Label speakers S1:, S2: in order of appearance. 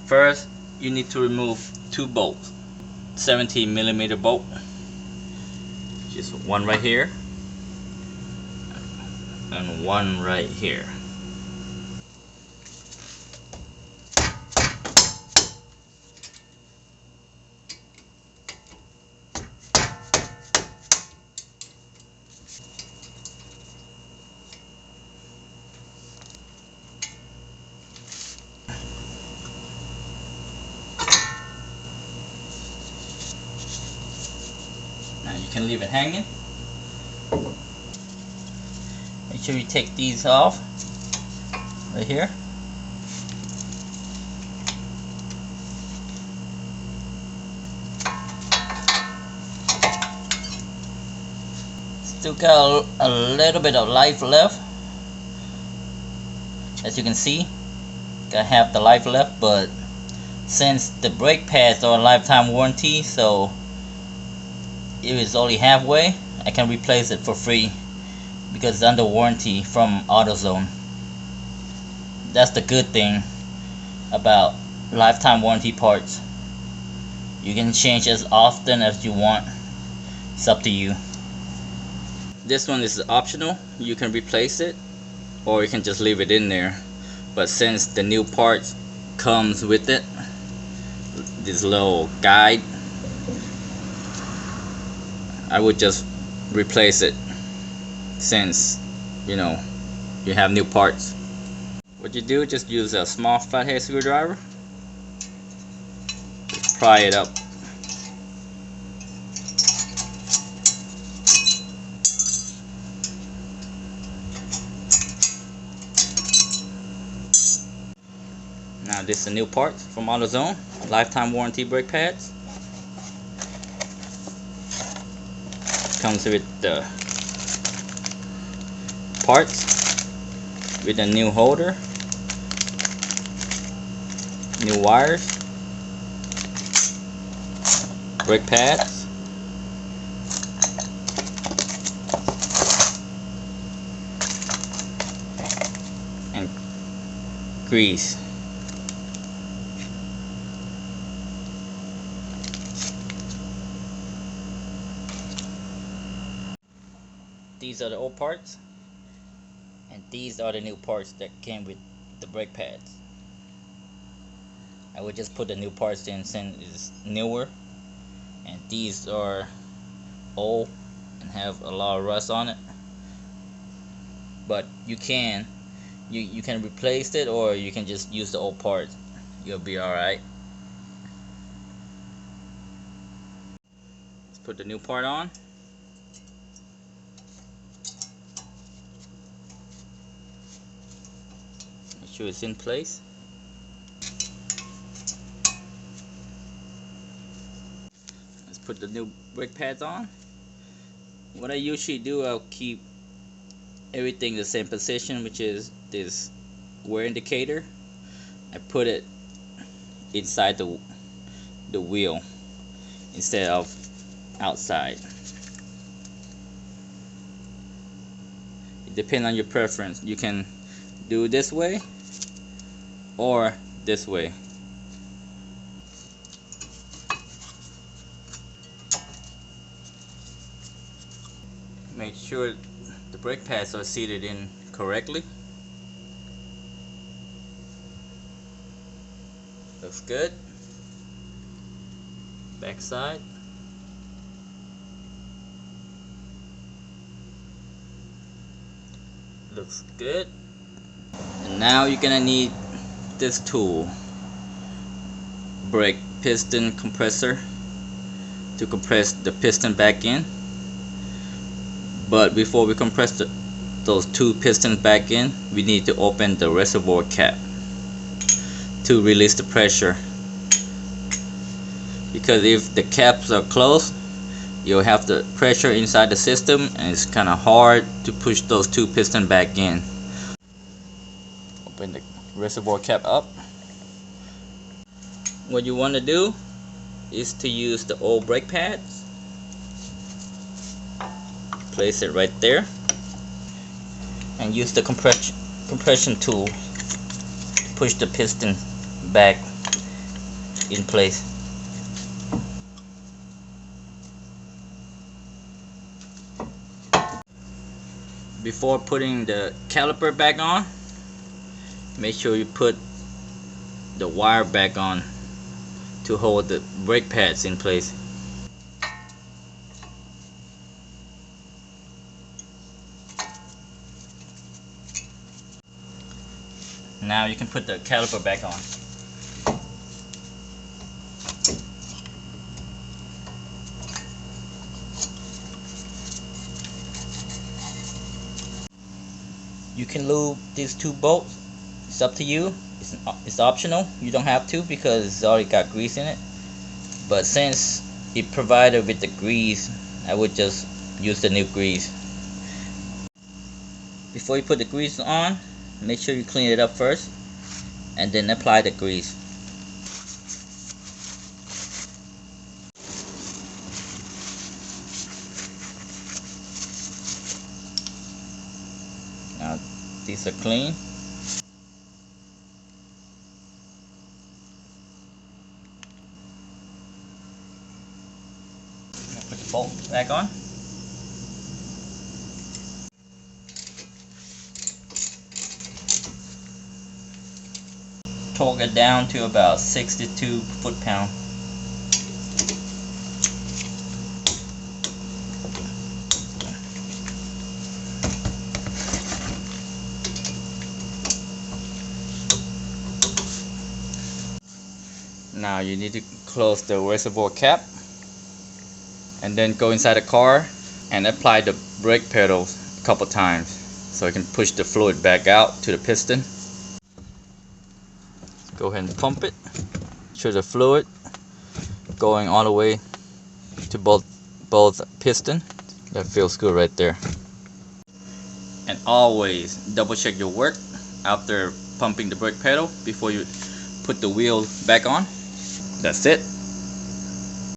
S1: First, you need to remove two bolts. 17mm bolt. Just one right here and one right here. Now you can leave it hanging. Make sure you take these off right here. Still got a little bit of life left. As you can see, got half the life left, but since the brake pads are a lifetime warranty, so if it's only halfway, I can replace it for free because it's under warranty from AutoZone. That's the good thing about lifetime warranty parts. You can change as often as you want. It's up to you. This one is optional. You can replace it or you can just leave it in there. But since the new parts comes with it, this little guide, I would just replace it since you know you have new parts. What you do, just use a small flathead screwdriver, just pry it up. Now this is a new part from AutoZone, lifetime warranty brake pads. Comes with the parts, with a new holder, new wires, brake pads, and grease. These are the old parts, and these are the new parts that came with the brake pads. I would just put the new parts in since it's newer, and these are old and have a lot of rust on it. But you can replace it, or you can just use the old parts. You'll be alright. Let's put the new part on. It's in place. Let's put the new brake pads on. What I usually do, I'll keep everything the same position, which is this wear indicator. I put it inside the wheel instead of outside. It depends on your preference. You can do it this way or this way. Make sure the brake pads are seated in correctly. Looks good. Back side. Looks good. And now you're gonna need this tool, brake piston compressor, to compress the piston back in. But before we compress those two pistons back in, we need to open the reservoir cap to release the pressure, because if the caps are closed, you'll have the pressure inside the system and it's kind of hard to push those two pistons back in. Open the reservoir cap up. What you want to do is to use the old brake pads. Place it right there and use the compression tool to push the piston back in place. Before putting the caliper back on, make sure you put the wire back on to hold the brake pads in place. Now you can put the caliper back on. You can lube these two bolts. It's up to you. It's optional. You don't have to because it's already got grease in it. But since it provided with the grease, I would just use the new grease. Before you put the grease on, make sure you clean it up first and then apply the grease. Now these are clean. Put the bolt back on. Torque it down to about 62 foot-pound. Now you need to close the reservoir cap and then go inside the car and apply the brake pedals a couple times so you can push the fluid back out to the piston. Go ahead and pump it. Show the fluid going all the way to both piston. That feels good right there. And always double check your work after pumping the brake pedal before you put the wheel back on. That's it.